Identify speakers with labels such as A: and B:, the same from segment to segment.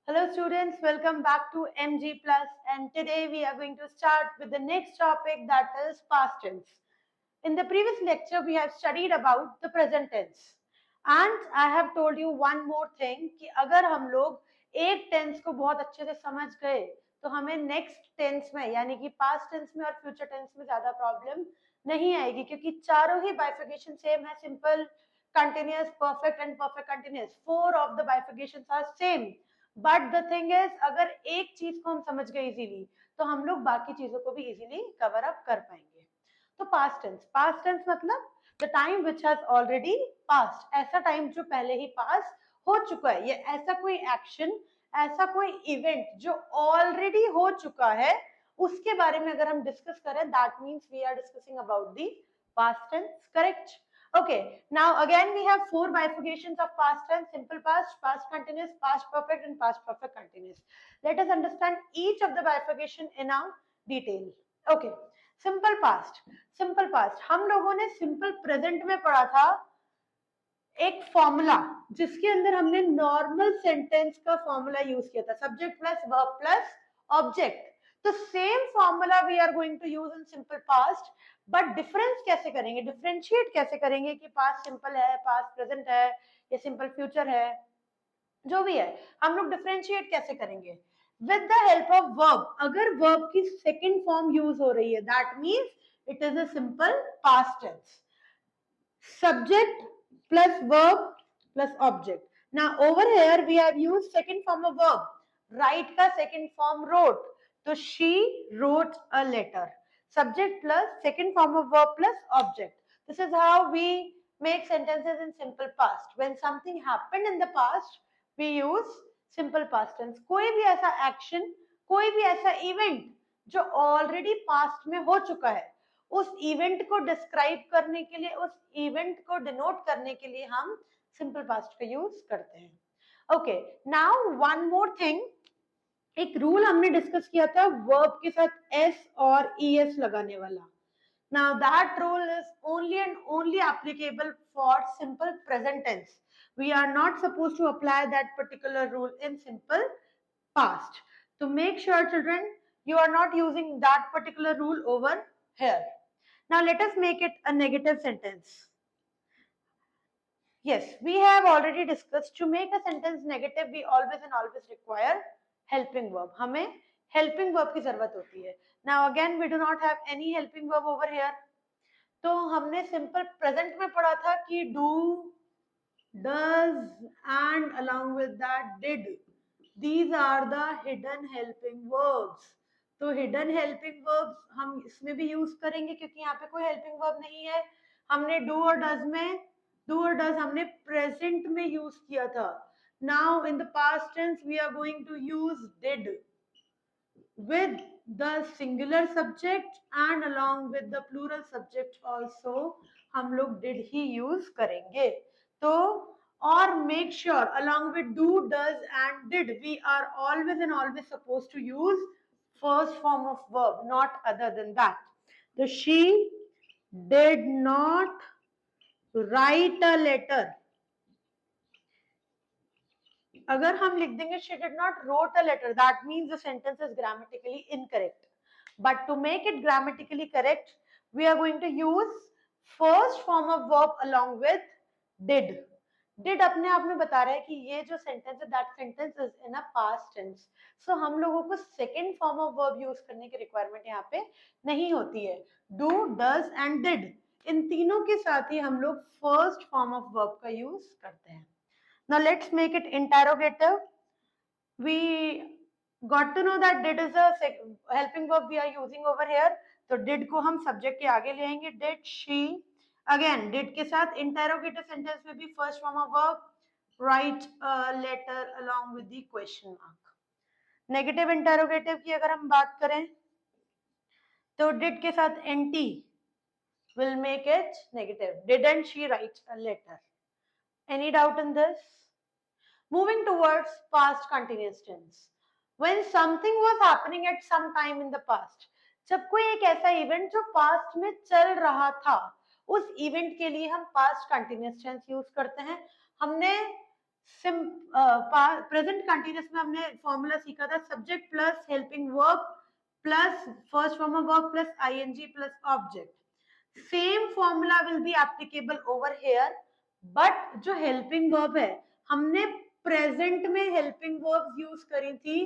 A: Hello students, welcome back to MG Plus, and today we are going to start with the next topic, that is past tense. In the previous lecture we have studied about the present tense and I have told you one more thing कि अगर हम लोग एक tense को बहुत अच्छे से समझ गए तो हमें नेक्स्ट टेंस में यानी कि पास्ट टेंस में और फ्यूचर टेंस में ज्यादा प्रॉब्लम नहीं आएगी क्योंकि चारों ही बाइफिकेशन सेम है, simple, continuous, perfect and perfect continuous. Four of the bifurcations are same. But the thing is, अगर एक चीज को हम समझ गए इजीली तो हम लोग बाकी चीजों को भी इजीली कवर अप कर पाएंगे. तो पास्ट टेंस मतलब the time which has already past, ऐसा टाइम जो पहले ही पास हो चुका है. ये ऐसा कोई एक्शन, ऐसा कोई इवेंट जो ऑलरेडी हो चुका है, उसके बारे में अगर हम डिस्कस करें, that means we are discussing about the past tense. Correct? Okay, now again we have four bifurcations of past tense: simple past, past continuous, past perfect and past perfect continuous. Let us understand each of the bifurcation in a detail. Okay, simple past. Simple past हम लोगों ने simple present में पढ़ा था एक formula जिसके अंदर हमने नॉर्मल सेंटेंस का फॉर्मूला यूज किया था, subject plus verb plus object. तो same formula we are going to use in simple past, but difference कैसे करेंगे, डिफरेंशिएट कैसे करेंगे कि पास्ट सिंपल है, पास्ट प्रेजेंट है, या सिंपल फ्यूचर है, जो भी है हम लोग डिफरेंशिएट कैसे करेंगे with the help of verb. अगर वर्ब की सेकंड फॉर्म यूज हो रही है, that means it is a simple past tense. Subject plus verb plus object. Now over here we have used second form of verb. Write ka second form wrote. So she wrote a letter. Subject plus second form of verb plus object. This is how we make sentences in simple past. When something happened in the past, we use simple past tense. कोई भी ऐसा action, कोई भी ऐसा event जो already past में हो चुका है, उस इवेंट को डिस्क्राइब करने के लिए, उस इवेंट को डिनोट करने के लिए हम सिंपल पास्ट का यूज करते हैं. Okay, now one more thing. एक रूल हमने डिस्कस किया था वर्ब के साथ एस और ईएस लगाने वाला. Now that rule is only and only applicable for simple present tense. We are not suppose to apply that particular rule in simple past. To make sure, children, you are not using that particular rule over here. Now let us make it a negative sentence. Yes, we have already discussed to make a sentence negative we always and always require helping verb. हमें helping verb की जरूरत होती है. Now again we do not have any helping verb over here. तो हमने simple present में पढ़ा था कि do, does and along with that did. These are the hidden helping verbs. तो हिडन हेल्पिंग वर्ब्स हम इसमें भी यूज करेंगे क्योंकि यहाँ पे कोई हेल्पिंग वर्ब नहीं है. हमने डू और डज में, डू और डज हमने प्रेजेंट में यूज किया था. Now in the past tense we are going to use did with the singular subject and along with the plural subject also हम लोग did ही use करेंगे. तो और make sure along with do, does and did we are always and always supposed to use first form of verb, not other than that. So she did not write a letter. अगर हम लिख देंगे she did not wrote a letter, that means the sentence is grammatically incorrect. But to make it grammatically correct, we are going to use first form of verb along with did. Did अपने आप में बता रहा है कि ये जो sentence है, that sentence is in a past tense. So हम लोगों को second form of verb use करने की requirement यहाँ पे नहीं होती है. Do, does and did, इन तीनों के साथ ही हम लोग first form of verb का use करते हैं. Now let's make it interrogative. We got to know that did is a helping verb we are using over here. तो did को हम subject के आगे ले आएंगे. Did she, again did के साथ interrogative sentence में भी first form of verb write a letter along with the question mark. Negative interrogative की अगर हम बात करें तो did के साथ nt will make it negative. Didn't she write a letter? Any doubt in this? Moving towards past continuous tense. When something was happening at some time in the past, जब कोई एक ऐसा इवेंट जो past में चल रहा था, उस इवेंट के लिए हम पास्ट कंटिन्यूअस टेंस यूज करते हैं. हमने प्रेजेंट कंटिन्यूस में हमने फॉर्मूला सीखा था subject plus helping verb plus first form of verb plus ING plus object. Same formula will be applicable over here, but जो हेल्पिंग वर्ब है हमने प्रेजेंट में हेल्पिंग वर्ब यूज करी थी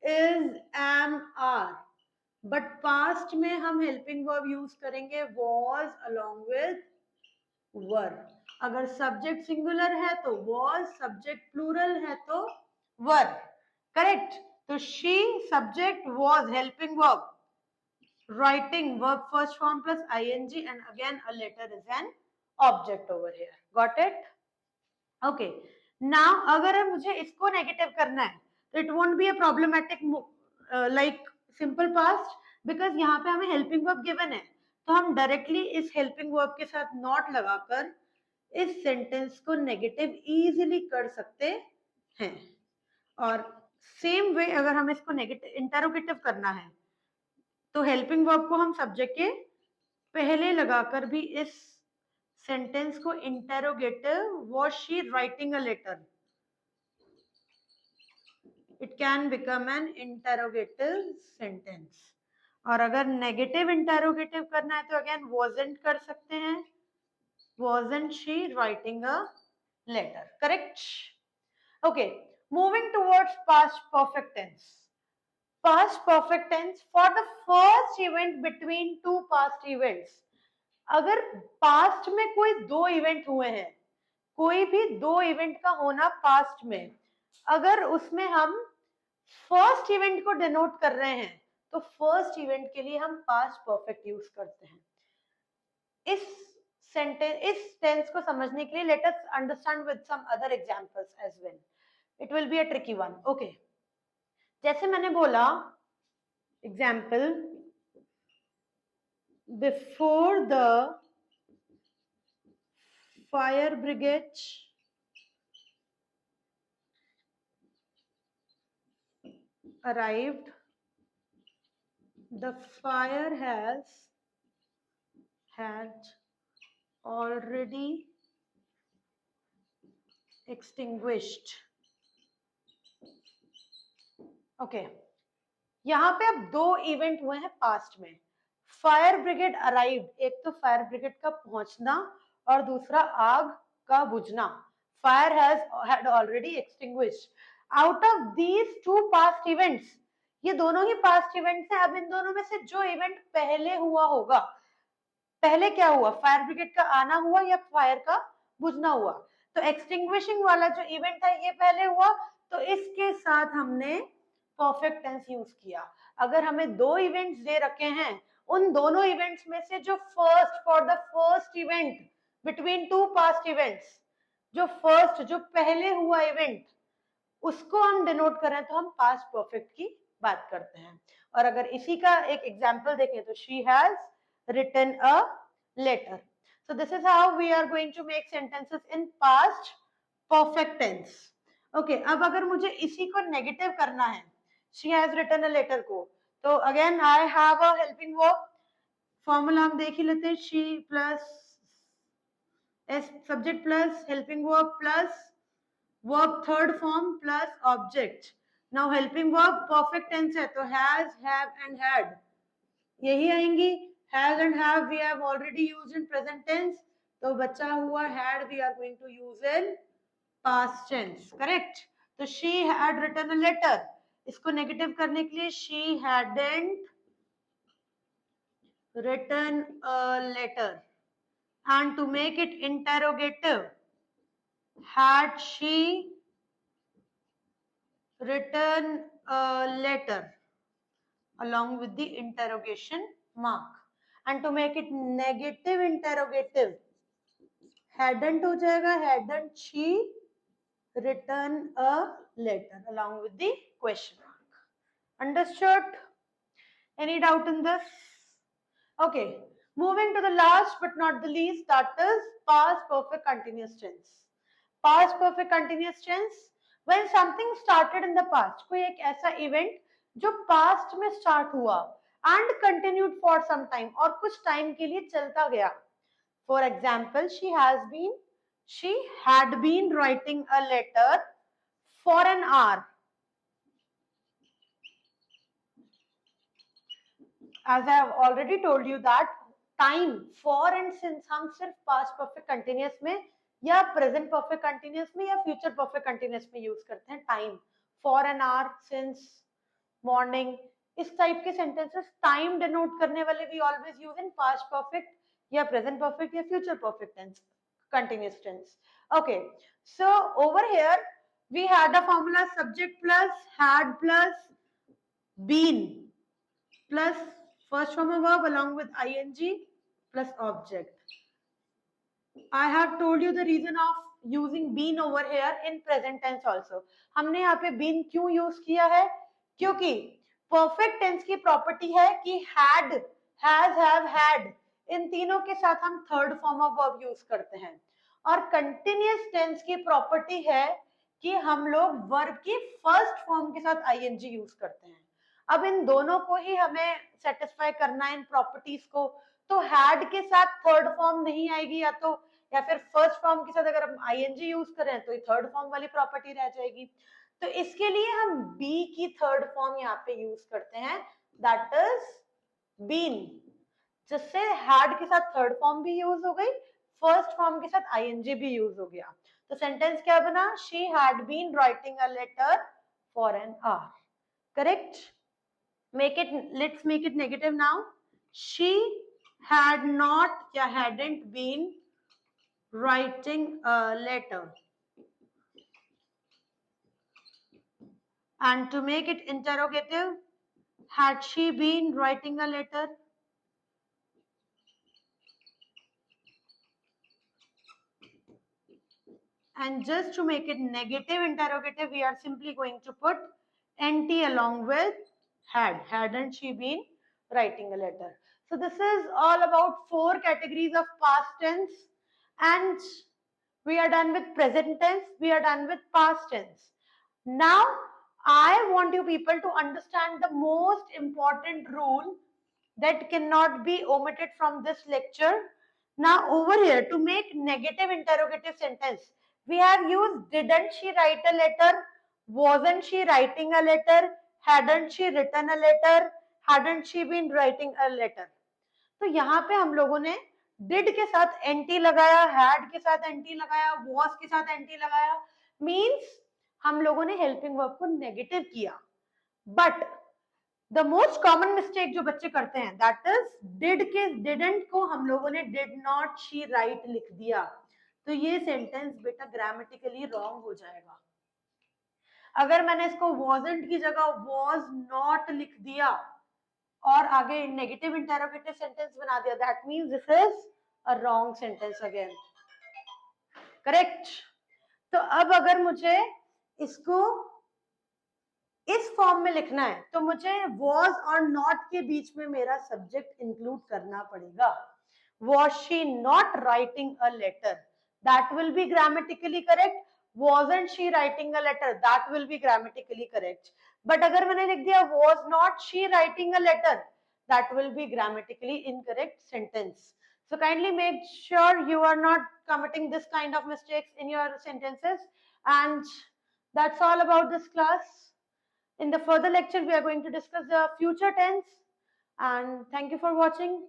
A: is am are, but past में हम helping verb use करेंगे was along with were। अगर सब्जेक्ट सिंगुलर है तो was, सब्जेक्ट प्लूरल है तो were। करेक्ट। तो she subject was helping verb, writing verb first form plus ing, and again a letter is an object over here। got it? okay, now अगर मुझे इसको negative करना है तो it won't be a problematic like simple past, because यहाँ पे हमें helping verb given है, तो हम डायरेक्टली इस हेल्पिंग वर्ब के साथ नॉट लगाकर इस सेंटेंस को नेगेटिव इजीली कर सकते हैं। और सेम वे अगर हमें इसको नेगेटिव इंटरोगेटिव करना है तो हेल्पिंग वर्ब को हम सब्जेक्ट के पहले लगाकर भी इस सेंटेंस को interrogative was she writing a letter, it can become an interrogative sentence. और अगर नेगेटिव इंटरोगेटिव करना है तो अगेन wasn't कर सकते हैं, wasn't she writing a letter। correct? okay, moving towards past perfect tense। past perfect tense for the first event between two past events। अगर past में कोई दो इवेंट हुए हैं, कोई भी दो इवेंट का होना पास्ट में, अगर उसमें हम फर्स्ट इवेंट को डिनोट कर रहे हैं तो फर्स्ट इवेंट के लिए हम पास्ट परफेक्ट यूज करते हैं। इस टेंस को समझने के लिए let us understand with some other examples as well, it will be a tricky one. Okay, जैसे मैंने बोला example, before the fire brigade arrived, the fire had already extinguished। okay, यहाँ पे अब दो इवेंट हुए हैं पास्ट में। फायर ब्रिगेड अराइव्ड, एक तो फायर ब्रिगेड का पहुंचना और दूसरा आग का बुझना। Fire had already extinguished। Out of these two past events, ये दोनों ही पास्ट इवेंट्स हैं। अब इन दोनों में से जो इवेंट पहले हुआ होगा, पहले क्या हुआ, फायर ब्रिगेड का आना हुआ या फायर का बुझना हुआ, तो एक्सटिंग्विशिंग वाला जो इवेंट है ये पहले हुआ, तो इसके साथ हमने परफेक्ट टेंस यूज किया। अगर हमें दो इवेंट्स दे रखे हैं, उन दोनों इवेंट्स में से जो first for the first event between two past events, जो फर्स्ट जो पहले हुआ इवेंट उसको हम डिनोट करें तो हम पास्ट परफेक्ट की बात करते हैं। और अगर इसी का एक एग्जांपल देखें तो she has written a letter। so this is how we are going to make sentences in past perfect tense। okay, अब अगर मुझे इसी को नेगेटिव करना है she has written a letter को, तो again I have a helping verb, formula हम देख ही लेते हैं, she plus s subject plus helping verb plus verb third form plus object। now helping verb perfect tense है तो has, have and had यही आएंगी। has and have we have already used in present tense, तो बचा हुआ had we are going to use in past tense। correct? तो she had written a letter, इसको negative करने के लिए she hadn't written a letter, and to make it interrogative, had she written a letter along with the interrogation mark, and to make it negative interrogative, hadn't हो जाएगा hadn't she written a letter along with the question mark। understood? any doubt in this? okay, moving to the last but not the least, that is past perfect continuous tense। past perfect continuous tense, when something started in the past, कोई एक ऐसा event जो past में start हुआ and continued for some time, और कुछ time के लिए चलता गया। For example she has been she had been writing a letter for an hour. As I have already told you that time for and since हम सिर्फ past perfect continuous में या present perfect continuous में या future perfect continuous में use करते हैं time. For an hour, since, morning, इस टाइप के sentences time denote करने वाले we always use in past perfect या present perfect या future perfect tense, continuous tense. Okay, so over here we had a formula subject plus had plus been plus first form of verb along with ing plus object. I have told you the reason of using been over here in present tense also. हमने यहाँ पे been क्यों use किया है? क्योंकि perfect tense की property है कि had, has, have, had इन तीनों के साथ हम third form of verb use करते हैं और continuous tense की property है कि हम लोग verb की first form के साथ ing use करते हैं. अब इन दोनों को ही हमें सेटिस्फाई करना है इन प्रॉपर्टीज को, तो हैड के साथ थर्ड फॉर्म नहीं आएगी या फिर फर्स्ट फॉर्म के साथ अगर हम आईएनजी यूज करें तो ये थर्ड फॉर्म वाली प्रॉपर्टी रह जाएगी. तो इसके लिए हम बी की थर्ड फॉर्म यहाँ पे यूज करते हैं, दैट इज बीन, जिससे हैड के साथ थर्ड फॉर्म भी यूज हो गई, फर्स्ट फॉर्म के साथ आईएनजी भी यूज हो गया. तो सेंटेंस क्या बना? She had been writing a letter for an hour. Correct. Let's make it negative now. She had not या hadn't been writing a letter. And to make it interrogative, had she been writing a letter? And just to make it negative interrogative, we are simply going to put NT along with had. Hadn't she been writing a letter? So this is all about 4 categories of past tense, and we are done with present tense, we are done with past tense. Now I want you people to understand the most important rule that cannot be omitted from this lecture. Now over here, to make negative interrogative sentence, we have used didn't she write a letter, wasn't she writing a letter, hadn't she written a letter, hadn't she been writing a letter. तो यहाँ पे हम लोगों ने did के साथ NT लगाया, had के साथ NT लगाया, was के साथ NT लगाया, means हम लोगों ने helping verb को negative किया. But the most common mistake जो बच्चे करते हैं, that is did के didn't को हम लोगों ने did not she write लिख दिया. तो ये सेंटेंस बेटा ग्रामेटिकली रॉन्ग हो जाएगा. अगर मैंने इसको wasn't की जगह was not लिख दिया और आगे नेगेटिव इंटरोगेटिव सेंटेंस बना दिया, that means this is a wrong sentence again. Correct. तो अब अगर मुझे इसको इस फॉर्म में लिखना है तो मुझे was और not के बीच में मेरा सब्जेक्ट इंक्लूड करना पड़ेगा. Was she not writing a letter? That will be grammatically correct. Wasn't she writing a letter? That will be grammatically correct. But अगर मैंने लिख दिया was not she writing a letter, that will be grammatically incorrect sentence. So kindly make sure you are not committing this kind of mistakes in your sentences. And that's all about this class. In the further lecture, we are going to discuss the future tense. And thank you for watching.